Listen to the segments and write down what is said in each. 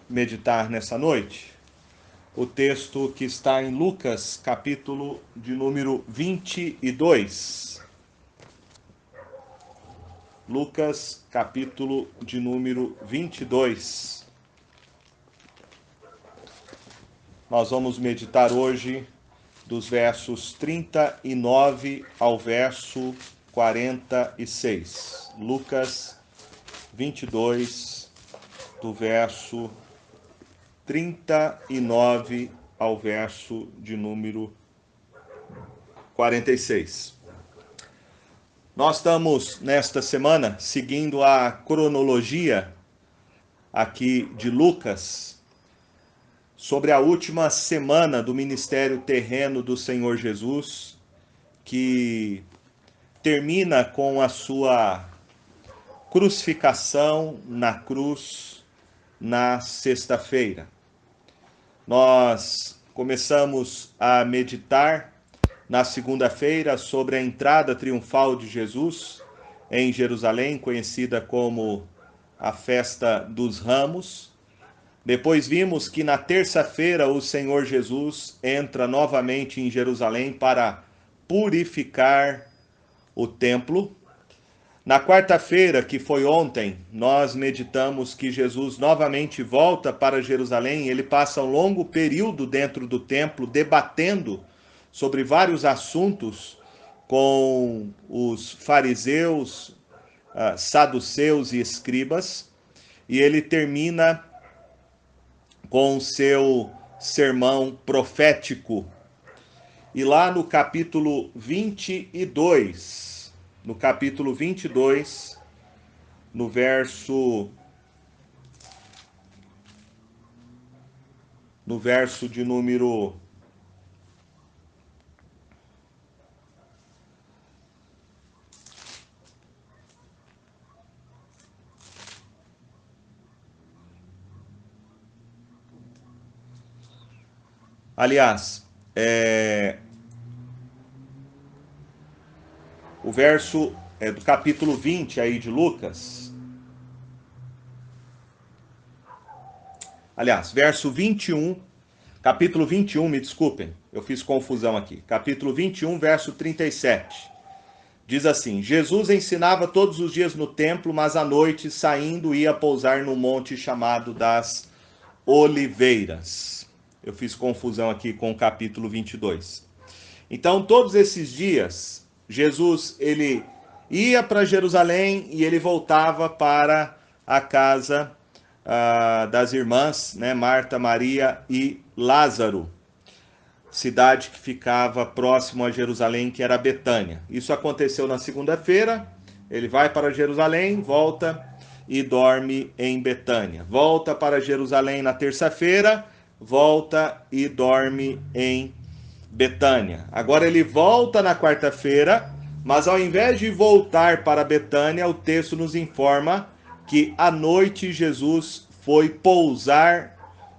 meditar nessa noite? O texto que está em Lucas, capítulo de número 22. Lucas, capítulo de número 22. Nós vamos meditar hoje dos versos 39 ao verso 46. Lucas 22, do verso 39 ao verso de número 46. Nós estamos, nesta semana, seguindo a cronologia aqui de Lucas, sobre a última semana do ministério terreno do Senhor Jesus, que termina com a sua crucificação na cruz na sexta-feira. Nós começamos a meditar na segunda-feira sobre a entrada triunfal de Jesus em Jerusalém, conhecida como a Festa dos Ramos. Depois vimos que na terça-feira o Senhor Jesus entra novamente em Jerusalém para purificar o templo. Na quarta-feira, que foi ontem, nós meditamos que Jesus novamente volta para Jerusalém. Ele passa um longo período dentro do templo, debatendo sobre vários assuntos com os fariseus, saduceus e escribas. E ele termina com o seu sermão profético. E lá no capítulo 22, no verso de número o verso do capítulo 20 aí de Lucas. Verso 21, capítulo 21, me desculpem, eu fiz confusão aqui. Capítulo 21, verso 37. Diz assim: Jesus ensinava todos os dias no templo, mas à noite, saindo, ia pousar no monte chamado das Oliveiras. Eu fiz confusão aqui com o capítulo 22. Então, todos esses dias, Jesus, ele ia para Jerusalém e ele voltava para a casa das irmãs, né, Marta, Maria e Lázaro, cidade que ficava próximo a Jerusalém, que era Betânia. Isso aconteceu na segunda-feira. Ele vai para Jerusalém, volta e dorme em Betânia. Volta para Jerusalém na terça-feira, volta e dorme em Betânia. Agora ele volta na quarta-feira, mas ao invés de voltar para Betânia, o texto nos informa que à noite Jesus foi pousar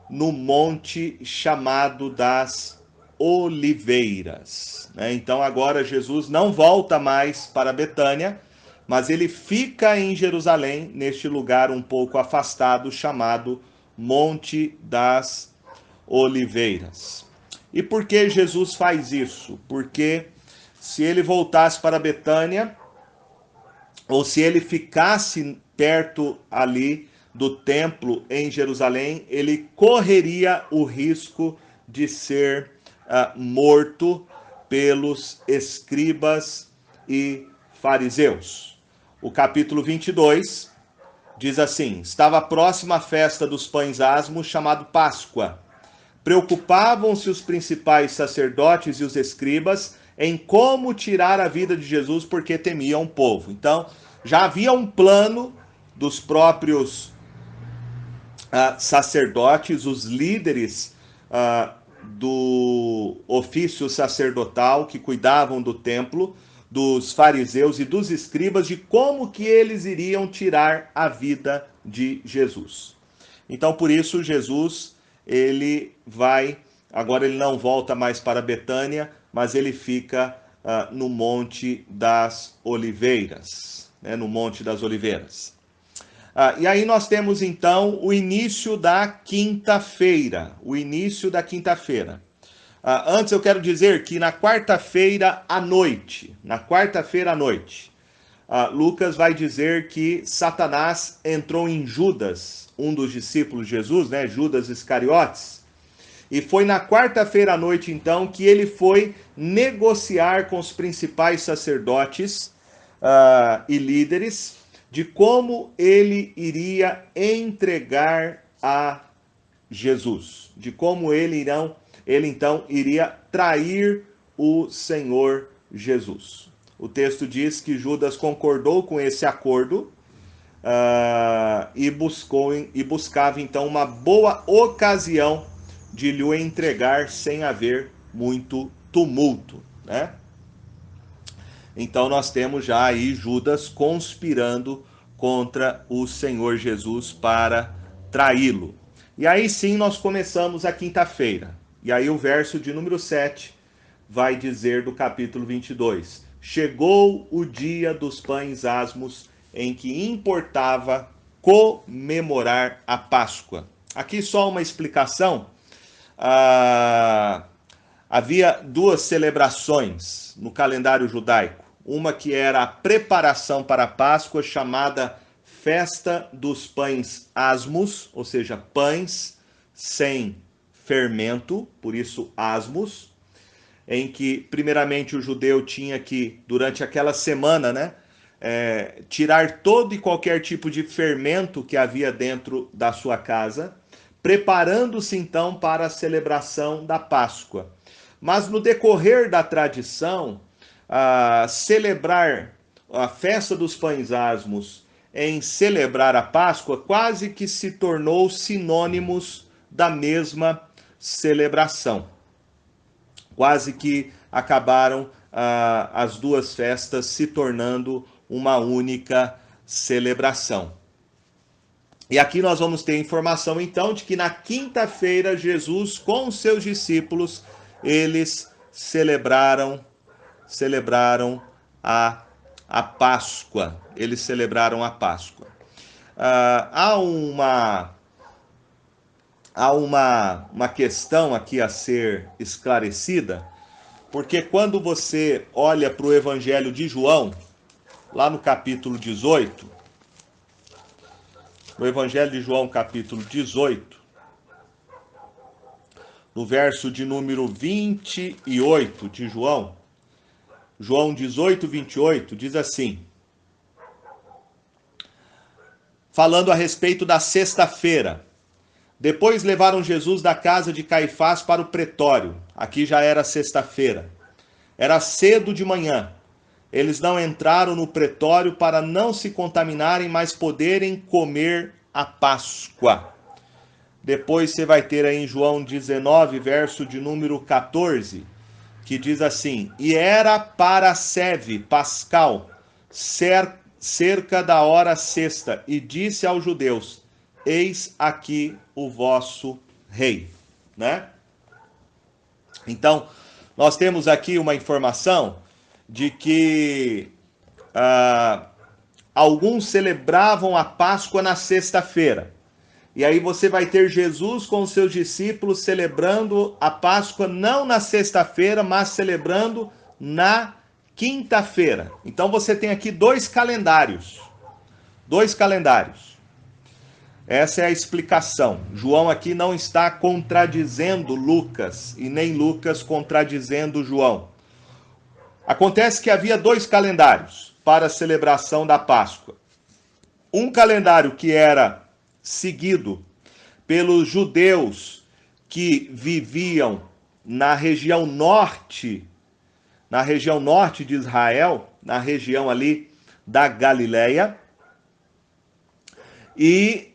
no monte chamado das Oliveiras. Então agora Jesus não volta mais para Betânia, mas ele fica em Jerusalém, neste lugar um pouco afastado, chamado Monte das Oliveiras. E por que Jesus faz isso? Porque se ele voltasse para Betânia, ou se ele ficasse perto ali do templo em Jerusalém, ele correria o risco de ser morto pelos escribas e fariseus. O capítulo 22 diz assim: estava próxima a festa dos pães asmos, chamado Páscoa. Preocupavam-se os principais sacerdotes e os escribas em como tirar a vida de Jesus, porque temiam o povo. Então, já havia um plano dos próprios sacerdotes, os líderes do ofício sacerdotal que cuidavam do templo, dos fariseus e dos escribas, de como que eles iriam tirar a vida de Jesus. Então, por isso, Jesus, ele vai, agora ele não volta mais para Betânia, mas ele fica no Monte das Oliveiras, né, no Monte das Oliveiras. E aí nós temos então o início da quinta-feira. Antes eu quero dizer que na quarta-feira à noite, Lucas vai dizer que Satanás entrou em Judas, um dos discípulos de Jesus, né, Judas Iscariotes, e foi na quarta-feira à noite, então, que ele foi negociar com os principais sacerdotes e líderes de como ele iria entregar a Jesus, de como ele então iria trair o Senhor Jesus. O texto diz que Judas concordou com esse acordo e buscava então uma boa ocasião de lhe entregar sem haver muito tumulto, né? Então nós temos já aí Judas conspirando contra o Senhor Jesus para traí-lo. E aí sim nós começamos a quinta-feira. E aí o verso de número 7 vai dizer do capítulo 22. Chegou o dia dos pães asmos, em que importava comemorar a Páscoa. Aqui só uma explicação. Havia duas celebrações no calendário judaico. Uma que era a preparação para a Páscoa, chamada Festa dos Pães Asmos, ou seja, pães sem fermento, por isso asmos, em que primeiramente o judeu tinha que, durante aquela semana, né, tirar todo e qualquer tipo de fermento que havia dentro da sua casa, preparando-se então para a celebração da Páscoa. Mas no decorrer da tradição, celebrar a festa dos pães asmos em celebrar a Páscoa quase que se tornou sinônimos da mesma celebração. Quase que acabaram as duas festas se tornando uma única celebração. E aqui nós vamos ter informação então de que na quinta-feira Jesus com os seus discípulos, eles celebraram a Páscoa. Eles celebraram a Páscoa. Há uma questão aqui a ser esclarecida, porque quando você olha para o Evangelho de João, lá no capítulo 18, no Evangelho de João, capítulo 18, no verso de número 28 de João 18, 28, diz assim, falando a respeito da sexta-feira. Depois levaram Jesus da casa de Caifás para o pretório. Aqui já era sexta-feira. Era cedo de manhã. Eles não entraram no pretório para não se contaminarem, mas poderem comer a Páscoa. Depois você vai ter aí em João 19, verso de número 14, que diz assim, e era para a seve pascal, cerca da hora sexta, e disse aos judeus, eis aqui o vosso rei, né? Então, nós temos aqui uma informação de que alguns celebravam a Páscoa na sexta-feira. E aí você vai ter Jesus com os seus discípulos celebrando a Páscoa não na sexta-feira, mas celebrando na quinta-feira. Então você tem aqui dois calendários. Essa é a explicação. João aqui não está contradizendo Lucas e nem Lucas contradizendo João. Acontece que havia dois calendários para a celebração da Páscoa. Um calendário que era seguido pelos judeus que viviam na região norte de Israel, na região ali da Galileia, e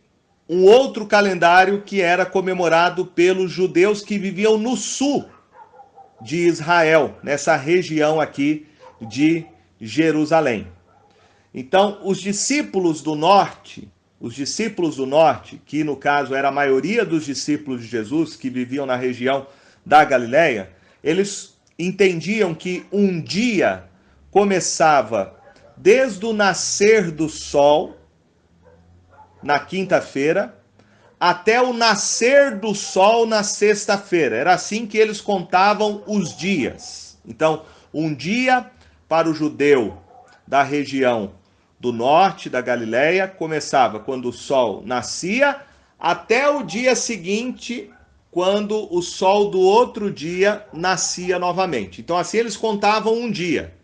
um outro calendário que era comemorado pelos judeus que viviam no sul de Israel, nessa região aqui de Jerusalém. Então, os discípulos do norte, que no caso era a maioria dos discípulos de Jesus que viviam na região da Galileia, eles entendiam que um dia começava desde o nascer do sol na quinta-feira, até o nascer do sol na sexta-feira. Era assim que eles contavam os dias. Então, um dia para o judeu da região do norte da Galileia começava quando o sol nascia, até o dia seguinte, quando o sol do outro dia nascia novamente. Então, assim eles contavam um dia.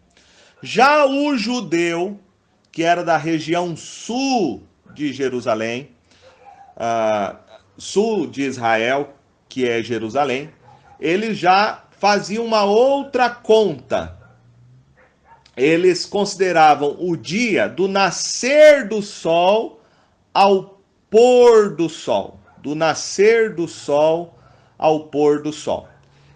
Já o judeu, que era da região sul de Jerusalém, sul de Israel, que é Jerusalém, eles já faziam uma outra conta. Eles consideravam o dia do nascer do sol ao pôr do sol. Do nascer do sol ao pôr do sol.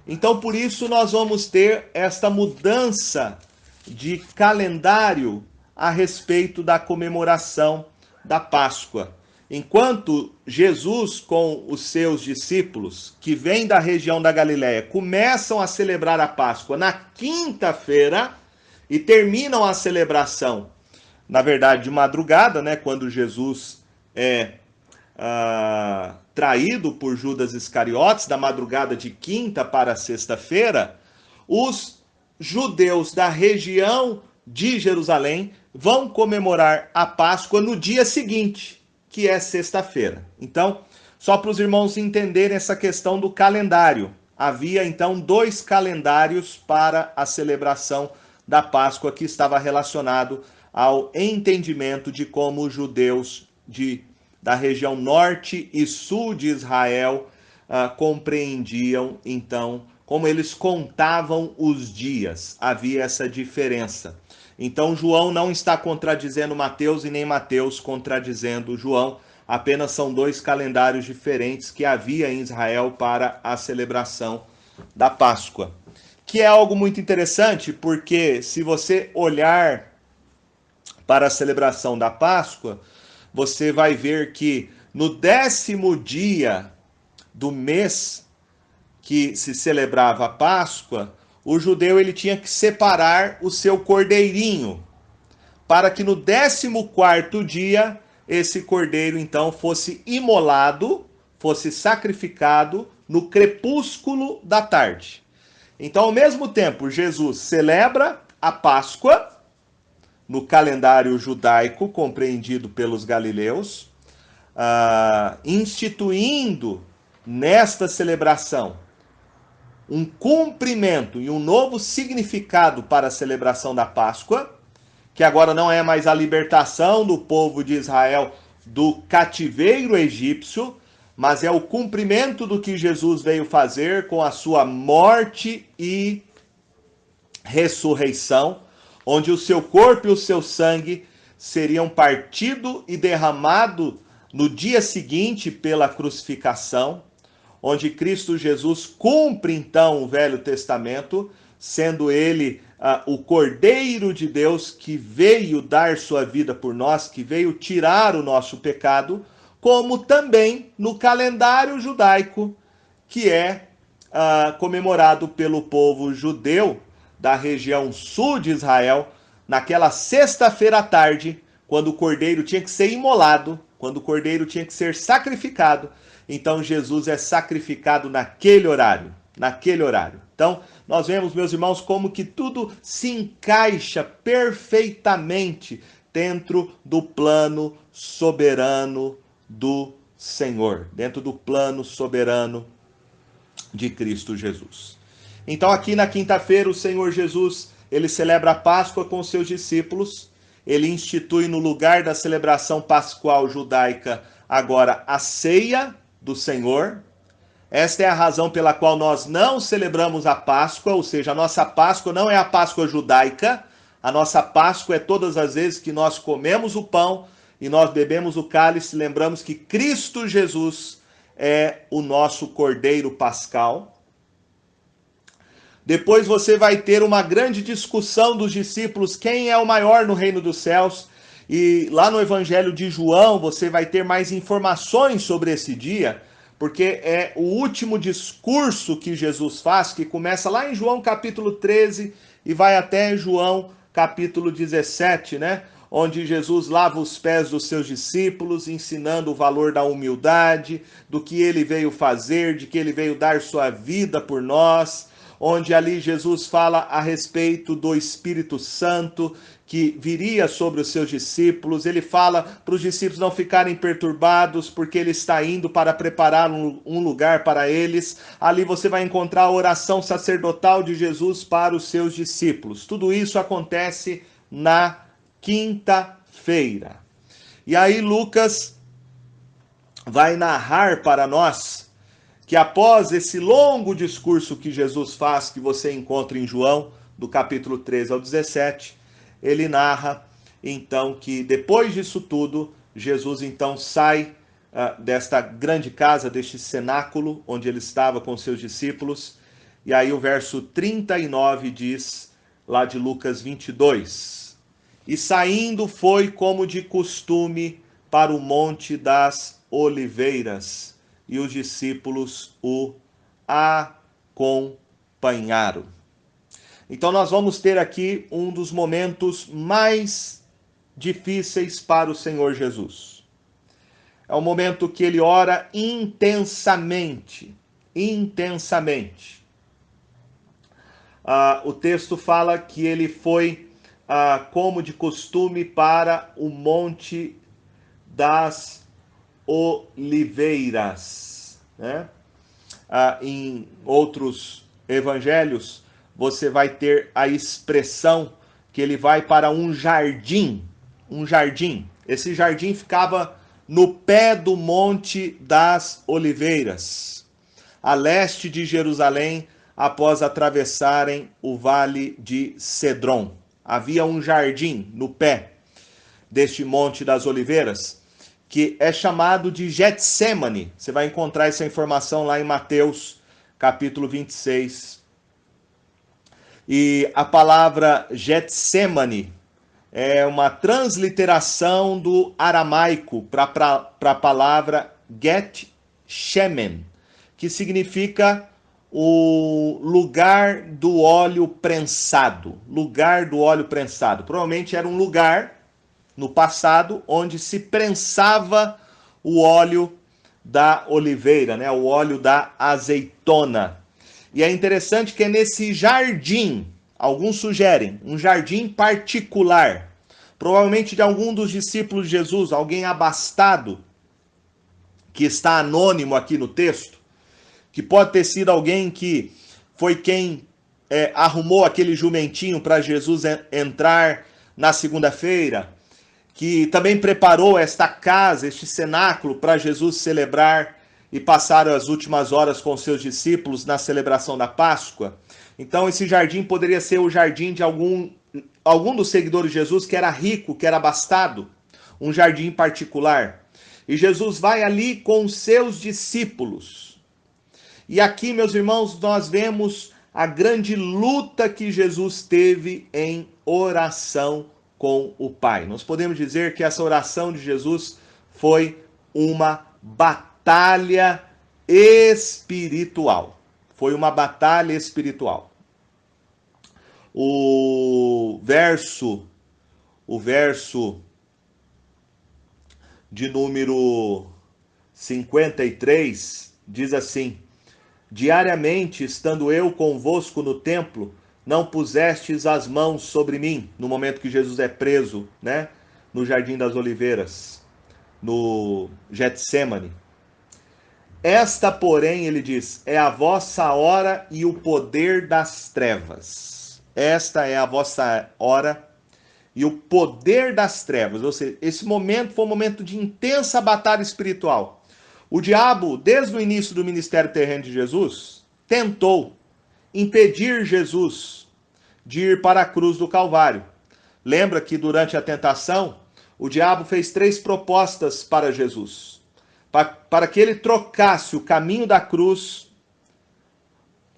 Então, por isso, nós vamos ter esta mudança de calendário a respeito da comemoração da Páscoa. Enquanto Jesus, com os seus discípulos, que vêm da região da Galileia, começam a celebrar a Páscoa na quinta-feira e terminam a celebração, na verdade, de madrugada, né, quando Jesus é traído por Judas Iscariotes, da madrugada de quinta para sexta-feira, os judeus da região de Jerusalém vão comemorar a Páscoa no dia seguinte, que é sexta-feira. Então, só para os irmãos entenderem essa questão do calendário. Havia, então, 2 calendários para a celebração da Páscoa que estava relacionado ao entendimento de como os judeus da região norte e sul de Israel compreendiam, então, como eles contavam os dias. Havia essa diferença. Então, João não está contradizendo Mateus e nem Mateus contradizendo João. Apenas são 2 calendários diferentes que havia em Israel para a celebração da Páscoa. Que é algo muito interessante, porque se você olhar para a celebração da Páscoa, você vai ver que no 10º dia do mês que se celebrava a Páscoa, o judeu ele tinha que separar o seu cordeirinho, para que no 14º dia esse cordeiro então fosse imolado, fosse sacrificado no crepúsculo da tarde. Então, ao mesmo tempo, Jesus celebra a Páscoa no calendário judaico compreendido pelos galileus, instituindo nesta celebração um cumprimento e um novo significado para a celebração da Páscoa, que agora não é mais a libertação do povo de Israel do cativeiro egípcio, mas é o cumprimento do que Jesus veio fazer com a sua morte e ressurreição, onde o seu corpo e o seu sangue seriam partido e derramado no dia seguinte pela crucificação, onde Cristo Jesus cumpre então o Velho Testamento, sendo ele o Cordeiro de Deus que veio dar sua vida por nós, que veio tirar o nosso pecado, como também no calendário judaico, que é comemorado pelo povo judeu da região sul de Israel, naquela sexta-feira à tarde, quando o cordeiro tinha que ser imolado, quando o cordeiro tinha que ser sacrificado. Então Jesus é sacrificado naquele horário, Então, nós vemos, meus irmãos, como que tudo se encaixa perfeitamente dentro do plano soberano do Senhor, dentro do plano soberano de Cristo Jesus. Então, aqui na quinta-feira, o Senhor Jesus, ele celebra a Páscoa com seus discípulos, ele institui no lugar da celebração pascual judaica agora a ceia do Senhor. Esta é a razão pela qual nós não celebramos a Páscoa, ou seja, a nossa Páscoa não é a Páscoa judaica, a nossa Páscoa é todas as vezes que nós comemos o pão e nós bebemos o cálice, lembramos que Cristo Jesus é o nosso Cordeiro Pascal. Depois você vai ter uma grande discussão dos discípulos, quem é o maior no reino dos céus. E lá no Evangelho de João você vai ter mais informações sobre esse dia, porque é o último discurso que Jesus faz, que começa lá em João capítulo 13 e vai até João capítulo 17, né? onde Jesus lava os pés dos seus discípulos, ensinando o valor da humildade, do que ele veio fazer, de que ele veio dar sua vida por nós, onde ali Jesus fala a respeito do Espírito Santo que viria sobre os seus discípulos. Ele fala para os discípulos não ficarem perturbados, porque ele está indo para preparar um lugar para eles. Ali você vai encontrar a oração sacerdotal de Jesus para os seus discípulos. Tudo isso acontece na quinta-feira. E aí Lucas vai narrar para nós que após esse longo discurso que Jesus faz, que você encontra em João, do capítulo 13 ao 17, ele narra, então, que depois disso tudo, Jesus, então, sai desta grande casa, deste cenáculo, onde ele estava com seus discípulos, e aí o verso 39 diz, lá de Lucas 22, e saindo foi como de costume para o Monte das Oliveiras, e os discípulos o acompanharam. Então nós vamos ter aqui um dos momentos mais difíceis para o Senhor Jesus. É um momento que ele ora intensamente. O texto fala que ele foi, como de costume, para o Monte das Oliveiras, né? Em outros evangelhos, você vai ter a expressão que ele vai para um jardim. Esse jardim ficava no pé do Monte das Oliveiras, a leste de Jerusalém, após atravessarem o Vale de Cedron. Havia um jardim no pé deste Monte das Oliveiras, que é chamado de Getsêmani. Você vai encontrar essa informação lá em Mateus, capítulo 26. E a palavra Getsêmani é uma transliteração do aramaico para a palavra Get-Shemen, que significa o lugar do óleo prensado. Lugar do óleo prensado. Provavelmente era um lugar no passado, onde se prensava o óleo da oliveira, né? O óleo da azeitona. E é interessante que é nesse jardim, alguns sugerem, um jardim particular, provavelmente de algum dos discípulos de Jesus, alguém abastado, que está anônimo aqui no texto, que pode ter sido alguém que foi quem arrumou aquele jumentinho para Jesus entrar na segunda-feira, que também preparou esta casa, este cenáculo, para Jesus celebrar e passar as últimas horas com seus discípulos na celebração da Páscoa. Então esse jardim poderia ser o jardim de algum dos seguidores de Jesus que era rico, que era abastado, um jardim particular. E Jesus vai ali com seus discípulos. E aqui, meus irmãos, nós vemos a grande luta que Jesus teve em oração com o Pai. Nós podemos dizer que essa oração de Jesus foi uma batalha espiritual. Foi uma batalha espiritual. O verso de número 53 diz assim: diariamente, estando eu convosco no templo, não pusestes as mãos sobre mim, no momento que Jesus é preso, né? No Jardim das Oliveiras, no Getsêmani. Esta, porém, ele diz, é a vossa hora e o poder das trevas. Esta é a vossa hora e o poder das trevas. Ou seja, esse momento foi um momento de intensa batalha espiritual. O diabo, desde o início do ministério terreno de Jesus, tentou impedir Jesus de ir para a cruz do Calvário. Lembra que durante a tentação, o diabo fez 3 propostas para Jesus, para que ele trocasse o caminho da cruz,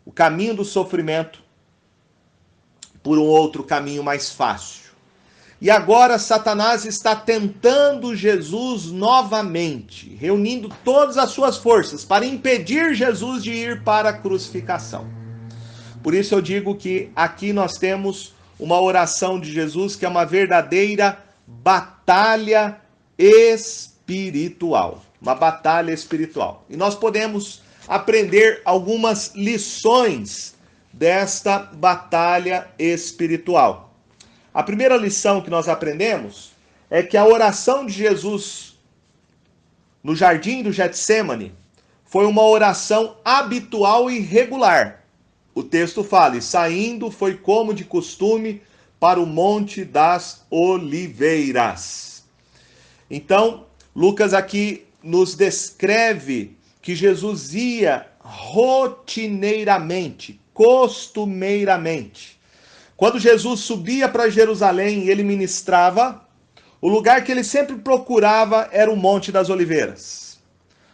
o caminho do sofrimento, por um outro caminho mais fácil. E agora Satanás está tentando Jesus novamente, reunindo todas as suas forças para impedir Jesus de ir para a crucificação. Por isso eu digo que aqui nós temos uma oração de Jesus que é uma verdadeira batalha espiritual. Uma batalha espiritual. E nós podemos aprender algumas lições desta batalha espiritual. A primeira lição que nós aprendemos é que a oração de Jesus no jardim do Getsêmani foi uma oração habitual e regular. O texto fala, e saindo foi como de costume para o Monte das Oliveiras. Então, Lucas aqui nos descreve que Jesus ia rotineiramente, costumeiramente. Quando Jesus subia para Jerusalém e ele ministrava, o lugar que ele sempre procurava era o Monte das Oliveiras.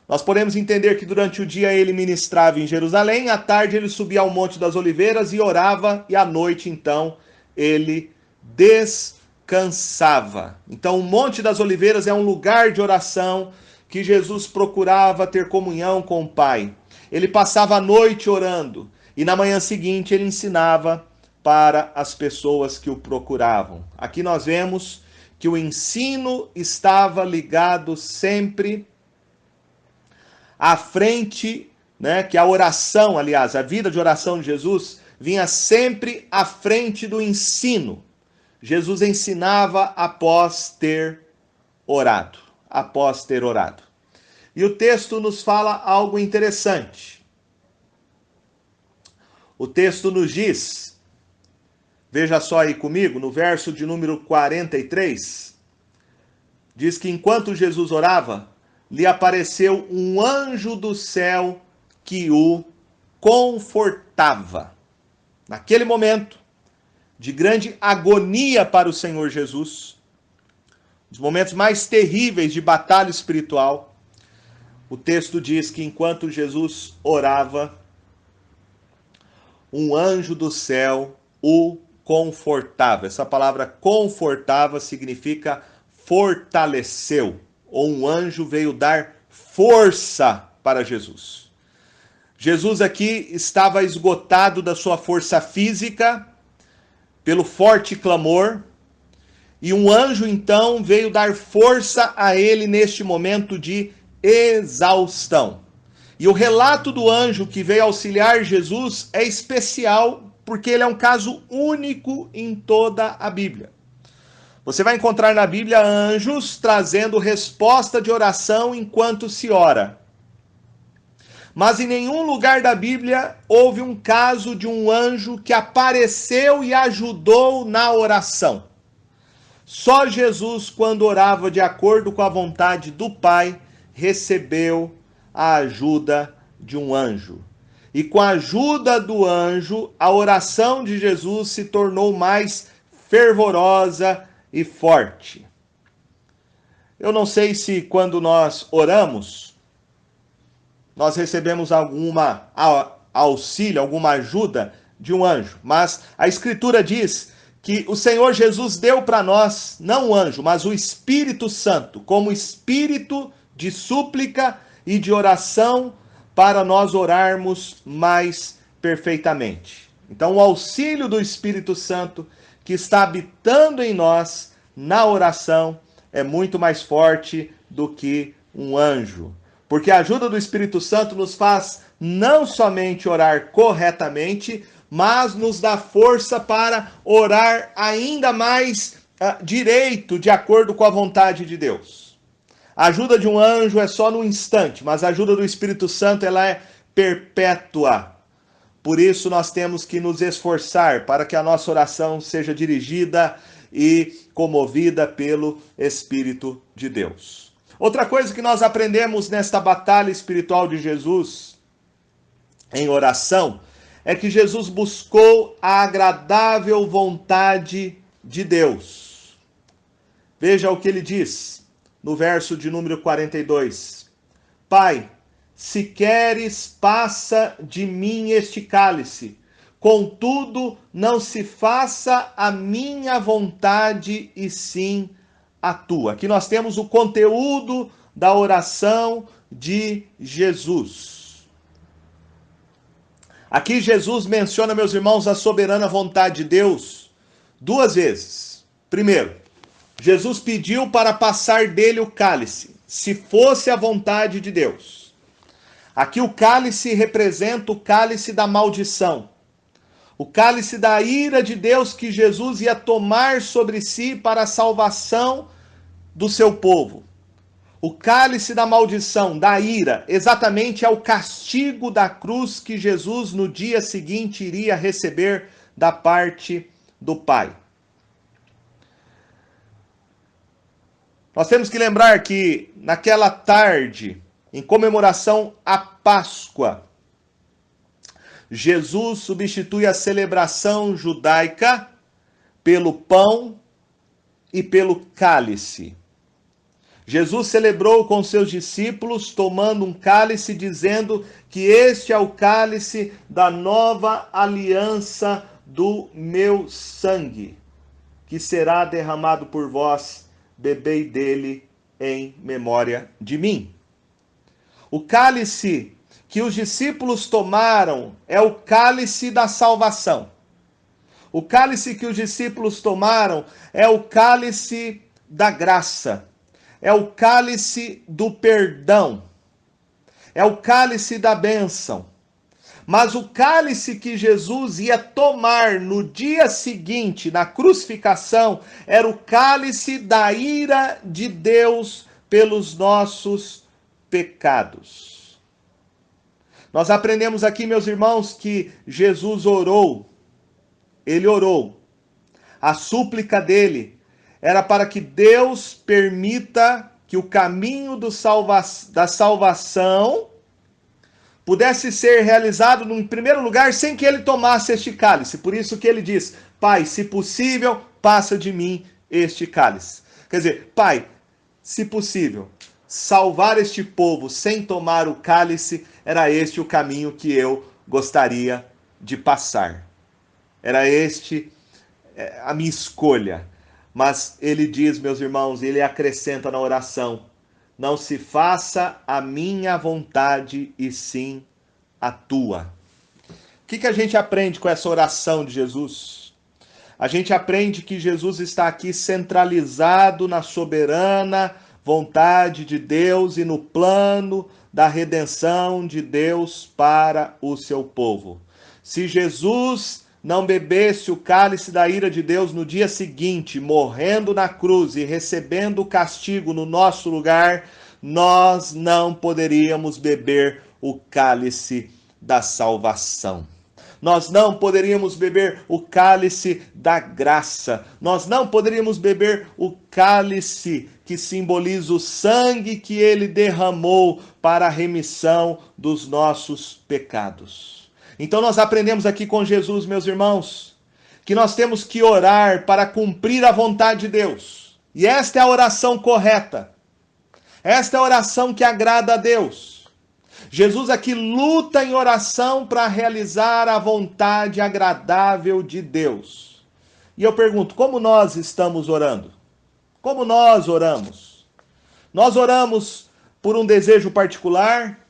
Nós podemos entender que durante o dia ele ministrava em Jerusalém, à tarde ele subia ao Monte das Oliveiras e orava, e à noite, então, ele descansava. Então, o Monte das Oliveiras é um lugar de oração que Jesus procurava ter comunhão com o Pai. Ele passava a noite orando, e na manhã seguinte ele ensinava para as pessoas que o procuravam. Aqui nós vemos que o ensino estava ligado sempre à frente, né, que a oração, aliás, a vida de oração de Jesus vinha sempre à frente do ensino. Jesus ensinava após ter orado, E o texto nos fala algo interessante. O texto nos diz, veja só aí comigo, no verso de número 43, diz que enquanto Jesus orava, lhe apareceu um anjo do céu que o confortava. Naquele momento de grande agonia para o Senhor Jesus, os momentos mais terríveis de batalha espiritual, o texto diz que enquanto Jesus orava, um anjo do céu o confortava. Essa palavra confortava significa fortaleceu, ou um anjo veio dar força para Jesus. Jesus aqui estava esgotado da sua força física pelo forte clamor, e um anjo então veio dar força a ele neste momento de exaustão. E o relato do anjo que veio auxiliar Jesus é especial porque ele é um caso único em toda a Bíblia. Você vai encontrar na Bíblia anjos trazendo resposta de oração enquanto se ora. Mas em nenhum lugar da Bíblia houve um caso de um anjo que apareceu e ajudou na oração. Só Jesus, quando orava de acordo com a vontade do Pai, recebeu a ajuda de um anjo. E com a ajuda do anjo, a oração de Jesus se tornou mais fervorosa e forte. Eu não sei se quando nós oramos, nós recebemos alguma auxílio, alguma ajuda de um anjo, mas a Escritura diz que o Senhor Jesus deu para nós, não o anjo, mas o Espírito Santo, como espírito de súplica e de oração para nós orarmos mais perfeitamente. Então, o auxílio do Espírito Santo que está habitando em nós na oração é muito mais forte do que um anjo. Porque a ajuda do Espírito Santo nos faz não somente orar corretamente, mas nos dá força para orar ainda mais direito, de acordo com a vontade de Deus. A ajuda de um anjo é só no instante, mas a ajuda do Espírito Santo ela é perpétua. Por isso nós temos que nos esforçar para que a nossa oração seja dirigida e comovida pelo Espírito de Deus. Outra coisa que nós aprendemos nesta batalha espiritual de Jesus em oração é que Jesus buscou a agradável vontade de Deus. Veja o que ele diz no verso de número 42. Pai, se queres, passa de mim este cálice. Contudo, não se faça a minha vontade, e sim a tua. Aqui nós temos o conteúdo da oração de Jesus. Aqui Jesus menciona, meus irmãos, a soberana vontade de Deus duas vezes. Primeiro, Jesus pediu para passar dele o cálice, se fosse a vontade de Deus. Aqui o cálice representa o cálice da maldição, o cálice da ira de Deus que Jesus ia tomar sobre si para a salvação do seu povo. O cálice da maldição, da ira, exatamente é o castigo da cruz que Jesus no dia seguinte iria receber da parte do Pai. Nós temos que lembrar que naquela tarde, em comemoração à Páscoa, Jesus substitui a celebração judaica pelo pão e pelo cálice. Jesus celebrou com seus discípulos, tomando um cálice, dizendo que este é o cálice da nova aliança do meu sangue, que será derramado por vós, bebei dele em memória de mim. O cálice que os discípulos tomaram é o cálice da salvação. O cálice que os discípulos tomaram é o cálice da graça. É o cálice do perdão, é o cálice da bênção. Mas o cálice que Jesus ia tomar no dia seguinte, na crucificação, era o cálice da ira de Deus pelos nossos pecados. Nós aprendemos aqui, meus irmãos, que Jesus orou, ele orou. A súplica dele era para que Deus permita que o caminho da salvação pudesse ser realizado, em primeiro lugar, sem que ele tomasse este cálice. Por isso que ele diz, Pai, se possível, passa de mim este cálice. Quer dizer, Pai, se possível, salvar este povo sem tomar o cálice, era este o caminho que eu gostaria de passar. Era este a minha escolha. Mas ele diz, meus irmãos, ele acrescenta na oração, não se faça a minha vontade e sim a tua. O que a gente aprende com essa oração de Jesus? A gente aprende que Jesus está aqui centralizado na soberana vontade de Deus e no plano da redenção de Deus para o seu povo. Se Jesus não bebesse o cálice da ira de Deus no dia seguinte, morrendo na cruz e recebendo o castigo no nosso lugar, nós não poderíamos beber o cálice da salvação. Nós não poderíamos beber o cálice da graça. Nós não poderíamos beber o cálice que simboliza o sangue que ele derramou para a remissão dos nossos pecados. Então nós aprendemos aqui com Jesus, meus irmãos, que nós temos que orar para cumprir a vontade de Deus. E esta é a oração correta. Esta é a oração que agrada a Deus. Jesus aqui luta em oração para realizar a vontade agradável de Deus. E eu pergunto, como nós estamos orando? Como nós oramos? Nós oramos por um desejo particular?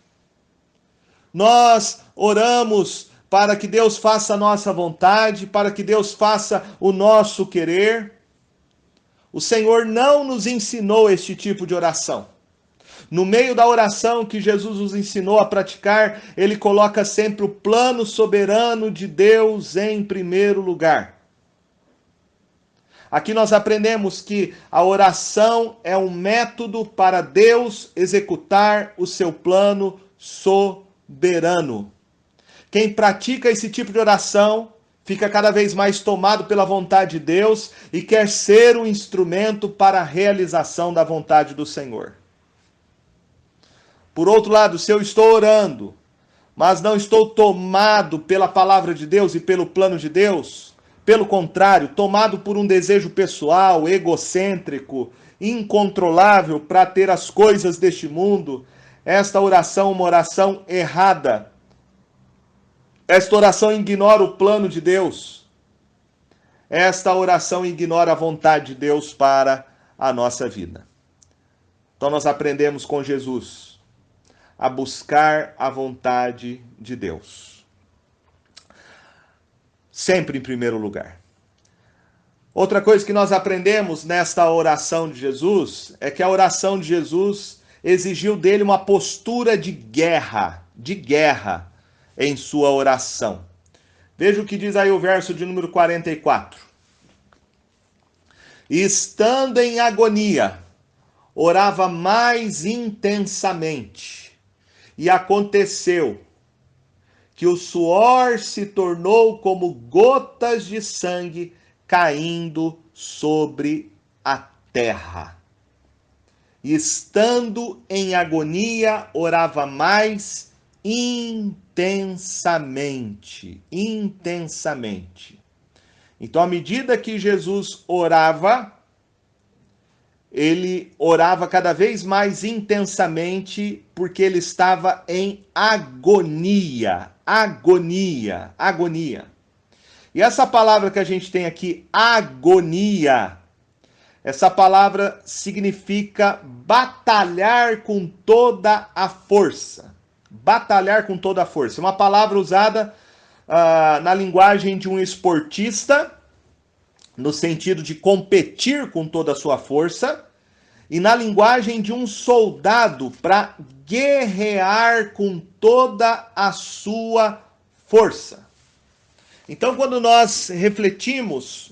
Nós oramos para que Deus faça a nossa vontade, para que Deus faça o nosso querer? O Senhor não nos ensinou este tipo de oração. No meio da oração que Jesus nos ensinou a praticar, ele coloca sempre o plano soberano de Deus em primeiro lugar. Aqui nós aprendemos que a oração é um método para Deus executar o seu plano soberano. Quem pratica esse tipo de oração fica cada vez mais tomado pela vontade de Deus e quer ser um instrumento para a realização da vontade do Senhor. Por outro lado, se eu estou orando, mas não estou tomado pela palavra de Deus e pelo plano de Deus, pelo contrário, tomado por um desejo pessoal, egocêntrico, incontrolável para ter as coisas deste mundo, esta oração é uma oração errada. Esta oração ignora o plano de Deus. Esta oração ignora a vontade de Deus para a nossa vida. Então nós aprendemos com Jesus a buscar a vontade de Deus. Sempre em primeiro lugar. Outra coisa que nós aprendemos nesta oração de Jesus é que a oração de Jesus exigiu dele uma postura de guerra em sua oração. Veja o que diz aí o verso de número 44. E estando em agonia, orava mais intensamente, e aconteceu que o suor se tornou como gotas de sangue caindo sobre a terra. E estando em agonia, orava mais intensamente. Então, à medida que Jesus orava, ele orava cada vez mais intensamente, porque ele estava em agonia. E essa palavra que a gente tem aqui, agonia, essa palavra significa batalhar com toda a força. Batalhar com toda a força. É uma palavra usada na linguagem de um esportista, no sentido de competir com toda a sua força, e na linguagem de um soldado para guerrear com toda a sua força. Então, quando nós refletimos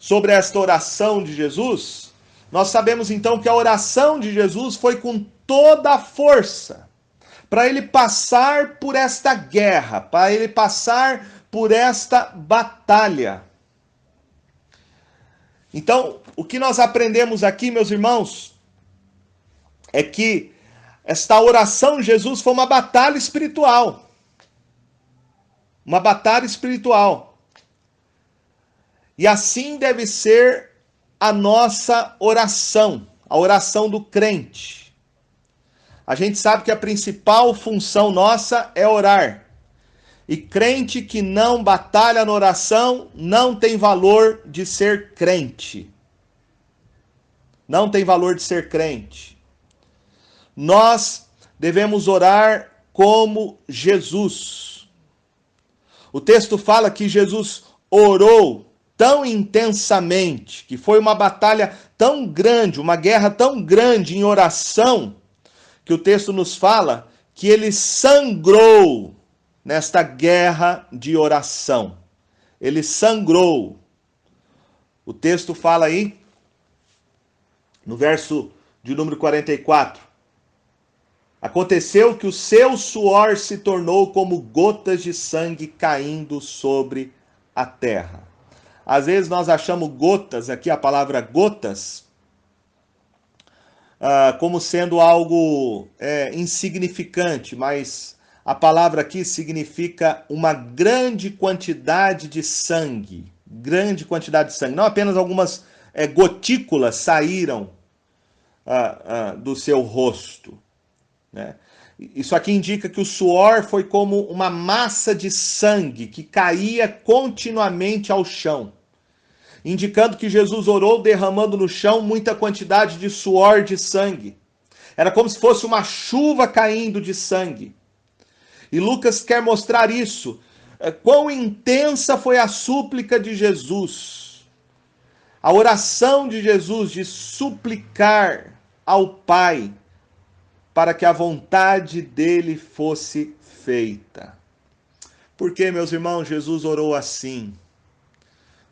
sobre esta oração de Jesus, nós sabemos então que a oração de Jesus foi com toda a força, para ele passar por esta guerra, para ele passar por esta batalha. Então, o que nós aprendemos aqui, meus irmãos, é que esta oração de Jesus foi uma batalha espiritual. Uma batalha espiritual. E assim deve ser a nossa oração, a oração do crente. A gente sabe que a principal função nossa é orar. E crente que não batalha na oração não tem valor de ser crente. Não tem valor de ser crente. Nós devemos orar como Jesus. O texto fala que Jesus orou tão intensamente, que foi uma batalha tão grande, uma guerra tão grande em oração, que o texto nos fala que ele sangrou nesta guerra de oração. Ele sangrou. O texto fala aí, no verso de número 44. Aconteceu que o seu suor se tornou como gotas de sangue caindo sobre a terra. Às vezes nós achamos gotas, aqui a palavra gotas, como sendo algo insignificante, mas a palavra aqui significa uma grande quantidade de sangue. Grande quantidade de sangue. Não apenas algumas gotículas saíram do seu rosto. Né? Isso aqui indica que o suor foi como uma massa de sangue que caía continuamente ao chão. Indicando que Jesus orou derramando no chão muita quantidade de suor de sangue. Era como se fosse uma chuva caindo de sangue. E Lucas quer mostrar isso. Quão intensa foi a súplica de Jesus. A oração de Jesus de suplicar ao Pai para que a vontade dele fosse feita. Por que, meus irmãos, Jesus orou assim?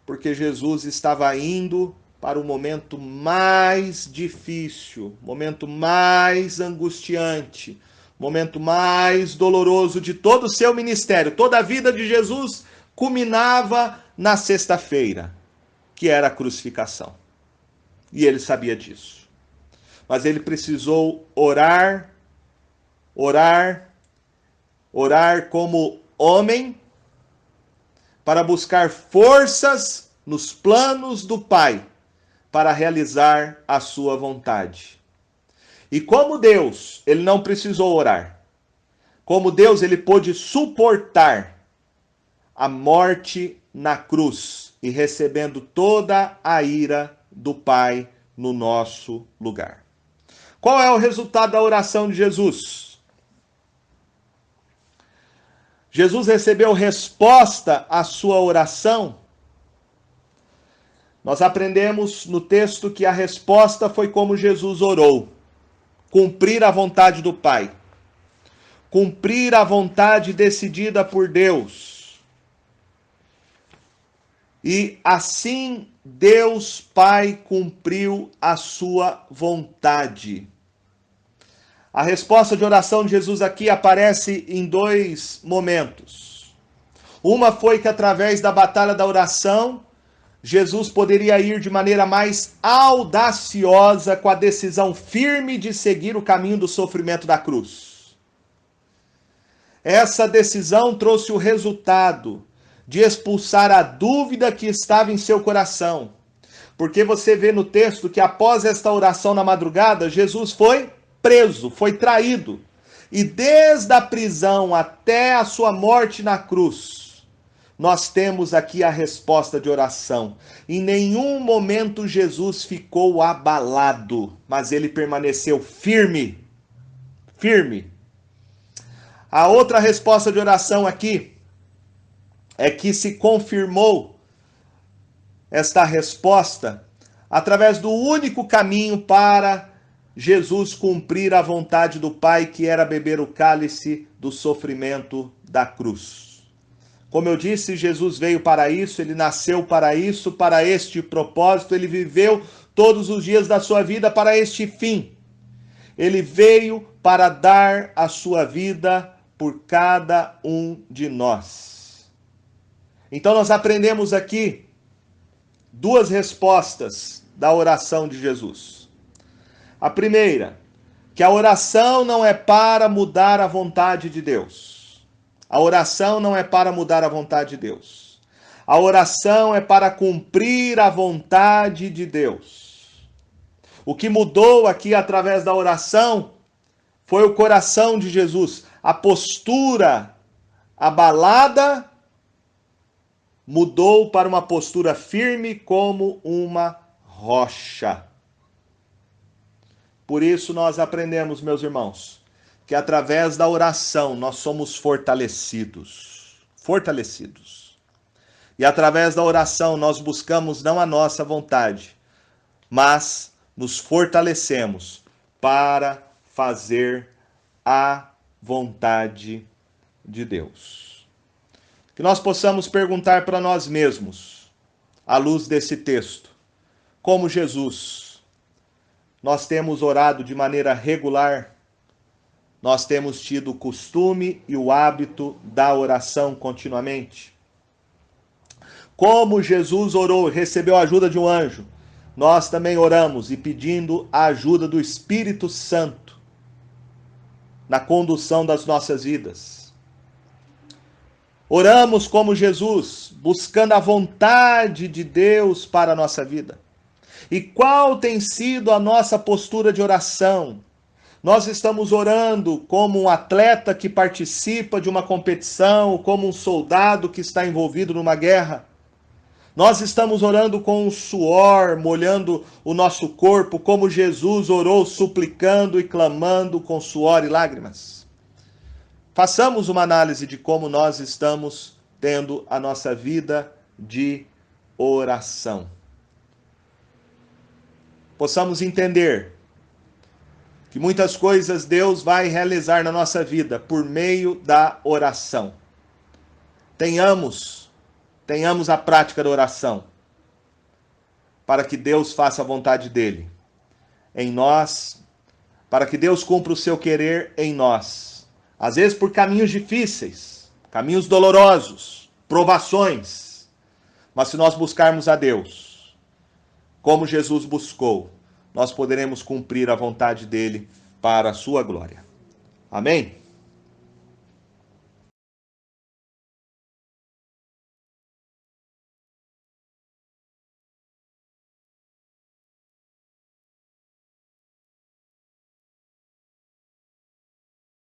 Porque Jesus estava indo para o momento mais difícil, momento mais angustiante, momento mais doloroso de todo o seu ministério. Toda a vida de Jesus culminava na sexta-feira, que era a crucificação. E ele sabia disso. Mas ele precisou orar como homem, para buscar forças nos planos do Pai, para realizar a sua vontade. E como Deus, ele não precisou orar. Como Deus, ele pôde suportar a morte na cruz e recebendo toda a ira do Pai no nosso lugar. Qual é o resultado da oração de Jesus? Jesus recebeu resposta à sua oração Nós aprendemos no texto que a resposta foi como Jesus orou: cumprir a vontade do Pai. Cumprir a vontade decidida por Deus. E assim Deus Pai cumpriu a sua vontade. A resposta de oração de Jesus aqui aparece em dois momentos. Uma foi que através da batalha da oração, Jesus poderia ir de maneira mais audaciosa com a decisão firme de seguir o caminho do sofrimento da cruz. Essa decisão trouxe o resultado de expulsar a dúvida que estava em seu coração. Porque você vê no texto que após esta oração na madrugada, Jesus foi preso, foi traído. E desde a prisão até a sua morte na cruz, nós temos aqui a resposta de oração. Em nenhum momento Jesus ficou abalado, mas ele permaneceu firme. Firme. A outra resposta de oração aqui é que se confirmou esta resposta através do único caminho para Jesus cumprir a vontade do Pai, que era beber o cálice do sofrimento da cruz. Como eu disse, Jesus veio para isso, ele nasceu para isso, para este propósito, ele viveu todos os dias da sua vida para este fim. Ele veio para dar a sua vida por cada um de nós. Então nós aprendemos aqui duas respostas da oração de Jesus. A primeira, que a oração não é para mudar a vontade de Deus. A oração não é para mudar a vontade de Deus. A oração é para cumprir a vontade de Deus. O que mudou aqui através da oração foi o coração de Jesus. A postura abalada mudou para uma postura firme como uma rocha. Por isso nós aprendemos, meus irmãos, que através da oração nós somos fortalecidos. Fortalecidos. E através da oração nós buscamos não a nossa vontade, mas nos fortalecemos para fazer a vontade de Deus. Que nós possamos perguntar para nós mesmos, à luz desse texto, como Jesus, nós temos orado de maneira regular, nós temos tido o costume e o hábito da oração continuamente. Como Jesus orou e recebeu a ajuda de um anjo, nós também oramos e pedindo a ajuda do Espírito Santo na condução das nossas vidas. Oramos como Jesus, buscando a vontade de Deus para a nossa vida. E qual tem sido a nossa postura de oração? Nós estamos orando como um atleta que participa de uma competição, como um soldado que está envolvido numa guerra. Nós estamos orando com o suor, molhando o nosso corpo, como Jesus orou, suplicando e clamando com suor e lágrimas. Façamos uma análise de como nós estamos tendo a nossa vida de oração. Possamos entender que muitas coisas Deus vai realizar na nossa vida por meio da oração. Tenhamos a prática da oração, para que Deus faça a vontade dele em nós, para que Deus cumpra o seu querer em nós. Às vezes por caminhos difíceis, caminhos dolorosos, provações. Mas se nós buscarmos a Deus, como Jesus buscou, nós poderemos cumprir a vontade dele para a sua glória. Amém?